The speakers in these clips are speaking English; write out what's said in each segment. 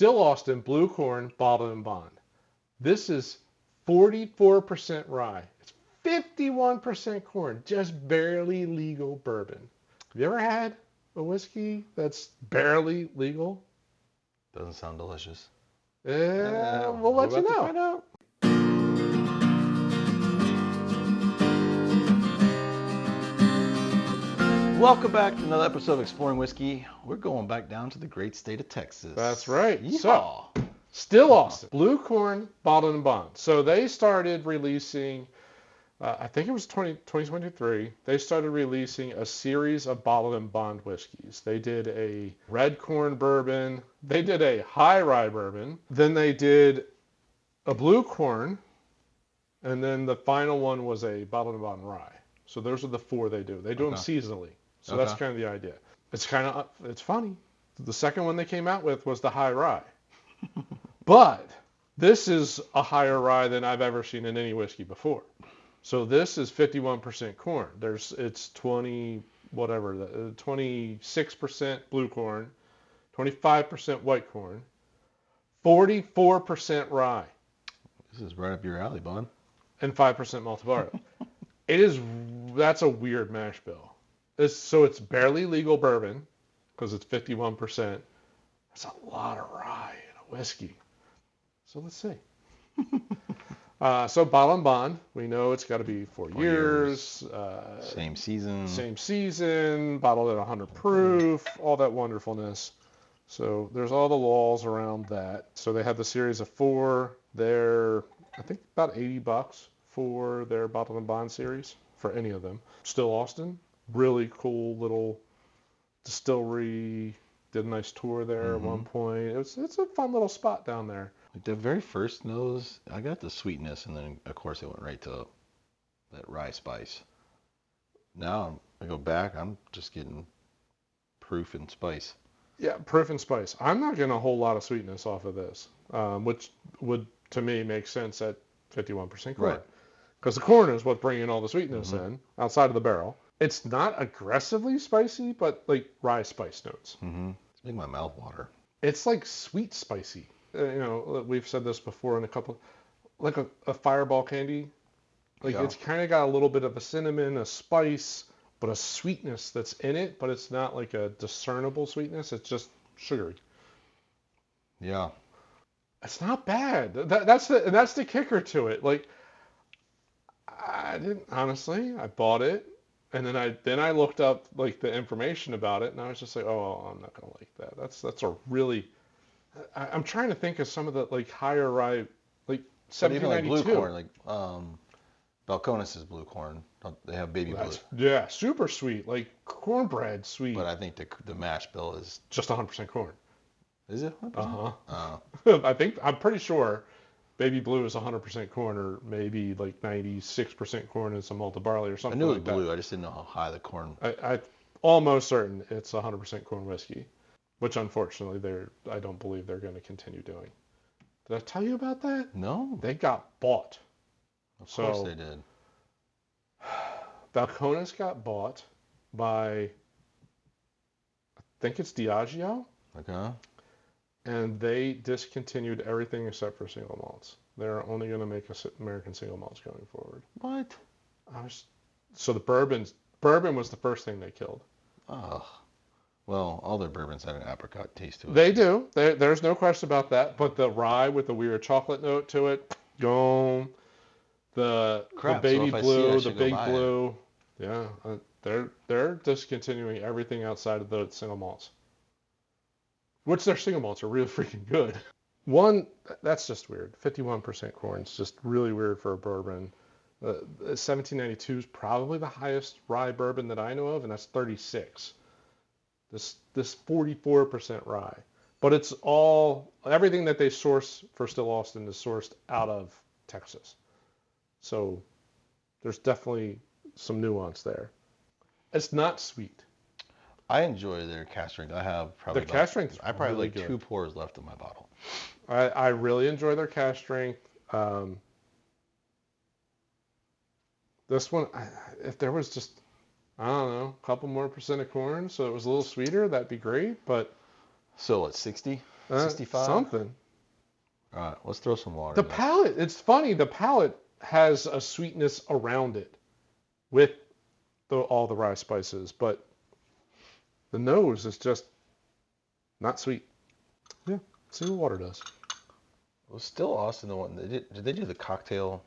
Still Austin Blue Corn Bottled-in-Bond. This is 44% rye. It's 51% corn. Just barely legal bourbon. Have you ever had a whiskey that's barely legal? Doesn't sound delicious. We'll let you know. Find out. Welcome back to another episode of Exploring Whiskey. We're going back down to the great state of Texas. That's right. Yeehaw. So, Still Austin Blue Corn Bottled-in-Bond. So they started releasing, I think it was 2023, they started releasing a series of Bottled-in-Bond whiskeys. They did a red corn bourbon, they did a high rye bourbon, then they did a blue corn, and then the final one was a Bottled-in-Bond rye. So those are the four they do. They do them seasonally. So that's kind of the idea. It's funny. The second one they came out with was the high rye. But this is a higher rye than I've ever seen in any whiskey before. So this is 51% corn. It's 26% blue corn, 25% white corn, 44% rye. This is right up your alley, bud. And 5% malted barley. That's a weird mash bill. So it's barely legal bourbon because it's 51%. That's a lot of rye in a whiskey. So let's see. So Bottled-in-Bond, we know it's got to be 4 years. Same season. Same season, bottled at 100 proof, all that wonderfulness. So there's all the laws around that. So they have the series of 4. They're, I think, about $80 for their Bottled-in-Bond series for any of them. Still Austin, really cool little distillery. Did a nice tour there at one point. It's a fun little spot down there. Like the very first nose, I got the sweetness, and then of course it went right to that rye spice. Now I go back, I'm just getting proof and spice. Yeah, proof and spice. I'm not getting a whole lot of sweetness off of this, which would to me make sense at 51% corn. Right. Because the corn is what's bringing all the sweetness in outside of the barrel. It's not aggressively spicy, but like rye spice notes. It's making my mouth water. It's like sweet spicy. We've said this before in a couple, like a Fireball candy. Like it's kind of got a little bit of a cinnamon, a spice, but a sweetness that's in it, but it's not like a discernible sweetness. It's just sugary. Yeah. It's not bad. That's the kicker to it. Like I bought it. And then I looked up like the information about it, and I was just like, oh, I'm not gonna like that. That's a really. I'm trying to think of some of the like higher rye, like 1792. Even like blue corn, like Balcones is blue corn. They have baby blue. Yeah, super sweet, like cornbread sweet. But I think the mash bill is just 100% corn. Is it? 100%? Oh. I'm pretty sure. Baby blue is 100% corn, or maybe like 96% corn and some malted barley or something like that. I knew it was blue. I just didn't know how high the corn. I'm almost certain it's 100% corn whiskey, which unfortunately I don't believe they're going to continue doing. Did I tell you about that? No. They got bought. Of course they did. Balcones got bought by, I think it's Diageo. Okay. And they discontinued everything except for single malts. They're only going to make American single malts going forward. What? So the bourbon was the first thing they killed. Oh. Well, all their bourbons have an apricot taste to it. They do. There's no question about that. But the rye with the weird chocolate note to it, gone. The baby blue, the big blue. Yeah. They're discontinuing everything outside of the single malts. Which their single malts are really freaking good. That's just weird. 51% corn is just really weird for a bourbon. 1792 is probably the highest rye bourbon that I know of, and that's 36. This 44% rye. But it's everything that they source for Still Austin is sourced out of Texas. So there's definitely some nuance there. It's not sweet. I enjoy their cask strength. I have probably I probably really like 2 pours left in my bottle. I really enjoy their cask strength. This one, if there was just, I don't know, a couple more % of corn, so it was a little sweeter, that'd be great. But so it's 60. 65? Something. All right, let's throw some water. The palate, it's funny, the palate has a sweetness around it with all the rye spices, but the nose is just not sweet. Yeah, see what water does. Was still Austin the one? Did they do the cocktail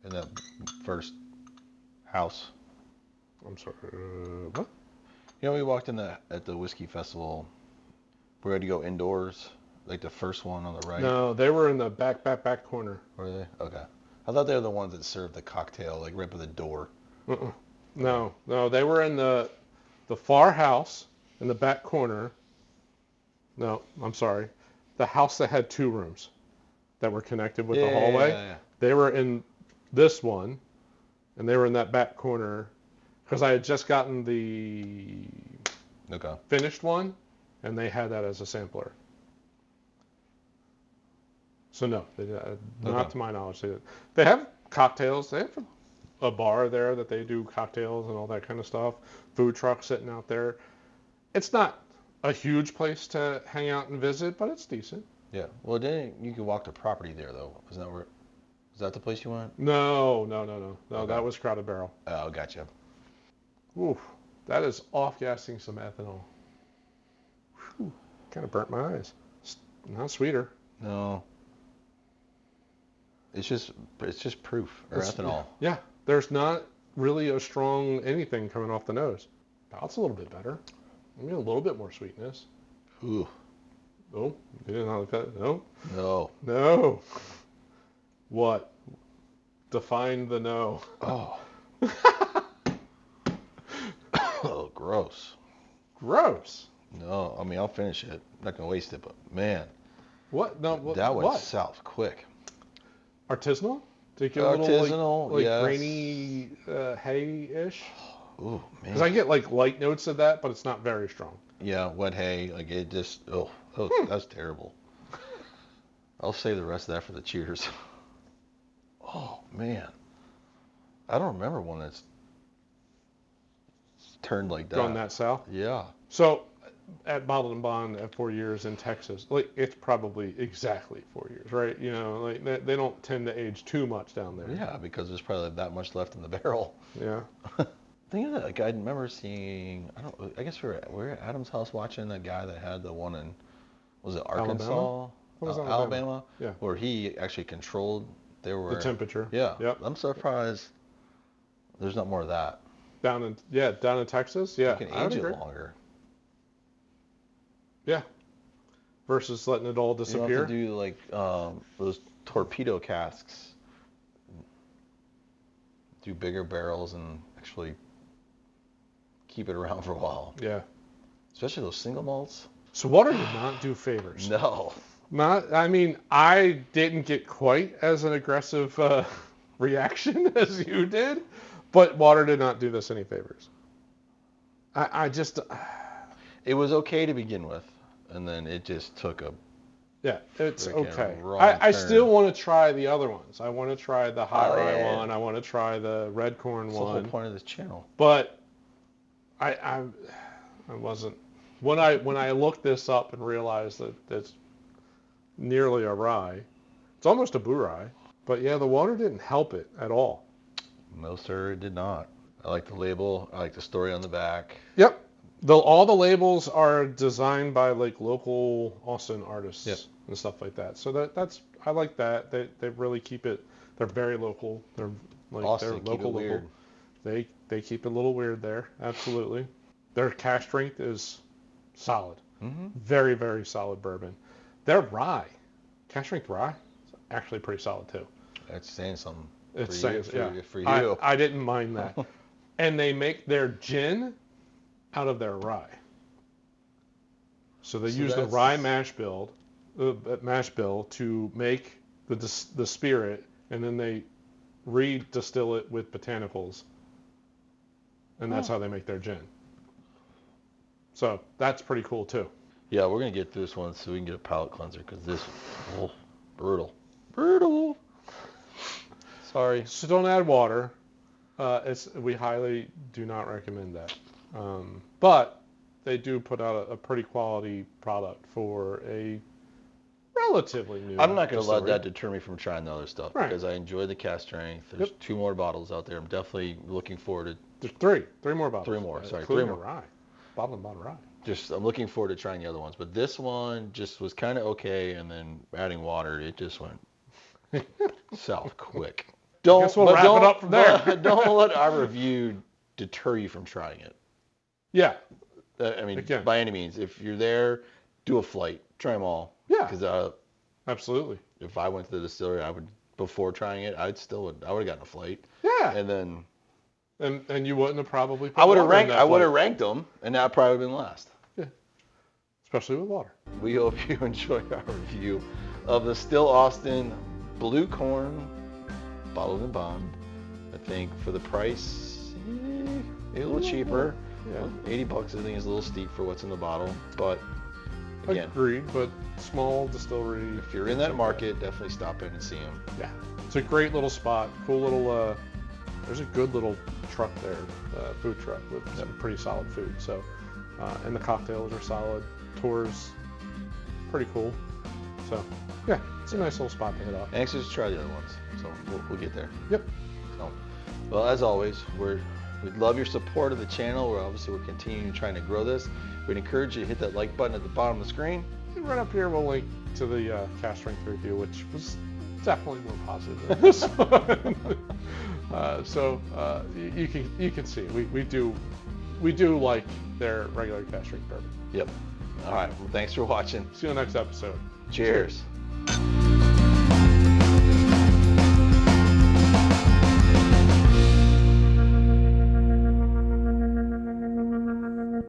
in that first house? I'm sorry, what? You know, we walked in at the whiskey festival. We had to go indoors, like the first one on the right. No, they were in the back corner. Were they? Okay. I thought they were the ones that served the cocktail, like right by the door. Uh-uh. No, they were in the far house in the back corner. No, I'm sorry. The house that had 2 rooms that were connected with the hallway. Yeah. They were in this one, and they were in that back corner because I had just gotten the finished one, and they had that as a sampler. So no, not to my knowledge. They have cocktails. They have a bar there that they do cocktails and all that kind of stuff. Food truck sitting out there. It's not a huge place to hang out and visit, but it's decent. Yeah. Well, then you could walk the property there, though. Was that the place you went? No. Okay. That was Crowded Barrel. Oh, gotcha. Oof, that is off-gassing some ethanol. Kind of burnt my eyes. Not sweeter. No. It's just proof or ethanol. Yeah, there's not really a strong anything coming off the nose. Palate's a little bit better. Maybe a little bit more sweetness. Ooh. Oh, you didn't like that? No. No. What? Define the no. Oh. Oh, gross. Gross. No, I mean I'll finish it. I'm not gonna waste it, but man. What? No. That went south quick. Artisanal? Did it get a little like yes. grainy hay-ish? Ooh, man. Because I get like light notes of that, but it's not very strong. Yeah, wet hay. Like it just. That's terrible. I'll save the rest of that for the cheers. Oh man, I don't remember one that's turned like that. Gone that south? Yeah. So at Bottled-in-Bond at 4 years in Texas, like it's probably exactly 4 years, right? You know, like they don't tend to age too much down there. Yeah, because there's probably that much left in the barrel. Yeah. Think of that. Like I remember seeing. I guess we were at Adam's house watching the guy that had the one in. Was it Arkansas? Alabama? Yeah. Where he actually controlled. The temperature. Yeah. Yep. I'm surprised. There's not more of that. Down in Texas. Yeah. You can age it longer. Yeah. Versus letting it all disappear. You don't have to do like those torpedo casks. Do bigger barrels and actually keep it around for a while. Yeah. Especially those single malts. So water did not do favors. No. I didn't get quite as an aggressive reaction as you did, but water did not do this any favors. I just... It was okay to begin with, and then it just took a... Yeah, it's okay. I still want to try the other ones. I want to try the high rye one. I want to try the red corn one. That's the whole point of this channel. But I wasn't... When I looked this up and realized that it's nearly a rye, it's almost a blue rye. But yeah, the water didn't help it at all. No, sir, it did not. I like the label. I like the story on the back. Yep. All the labels are designed by like local Austin artists and stuff like that. So that's I like that. They really keep it. They're very local. They're like Austin, they're local. Keep it weird. They keep it a little weird there. Absolutely. Their cash strength is solid. Mm-hmm. Very, very solid bourbon. Their rye, cash strength rye, is actually pretty solid too. That's saying something. It's saying for you. I didn't mind that. And they make their gin out of their rye. So they use the rye mash bill to make the spirit, and then they re-distill it with botanicals, and that's how they make their gin. So that's pretty cool too. Yeah, we're gonna get through this one so we can get a palate cleanser because this brutal. Sorry. So don't add water. We highly do not recommend that. But they do put out a pretty quality product for a relatively new. I'm not going to let that deter me from trying the other stuff, right. because I enjoy the cask strength. There's 2 more bottles out there. I'm definitely looking forward to. There's 3 more bottles. 3 more. Sorry, 3 more. Rye. Bottled-in-Bond rye. I'm looking forward to trying the other ones, but this one just was kind of okay, and then adding water, it just went south quick. We'll wrap it up from there. Don't let our review deter you from trying it. Yeah. I mean, by any means, if you're there, do a flight, try them all. Yeah. Because absolutely. If I went to the distillery, before trying it, I would have gotten a flight. Yeah. And then. And you wouldn't have probably. I would have ranked them, and that probably would have been last. Yeah. Especially with water. We hope you enjoyed our review of the Still Austin Blue Corn Bottled-in-Bond. I think for the price, a little cheaper. Yeah. $80 I think is a little steep for what's in the bottle, but again, agreed. But small distillery. If you're in that market, definitely stop in and see them. Yeah, it's a great little spot. Cool little. There's a good little truck there, food truck with some pretty solid food. So, and the cocktails are solid. Tours, pretty cool. So, yeah, it's a nice little spot to hit off. Anxious to try the other ones, so we'll get there. Yep. So, well, as always, we'd love your support of the channel. We're continuing trying to grow this. We'd encourage you to hit that like button at the bottom of the screen. And right up here, we'll link to the cask strength review, which was definitely more positive than this one. So you can see we do like their regular cask strength bourbon. Yep. All right. Well, thanks for watching. See you next episode. Cheers.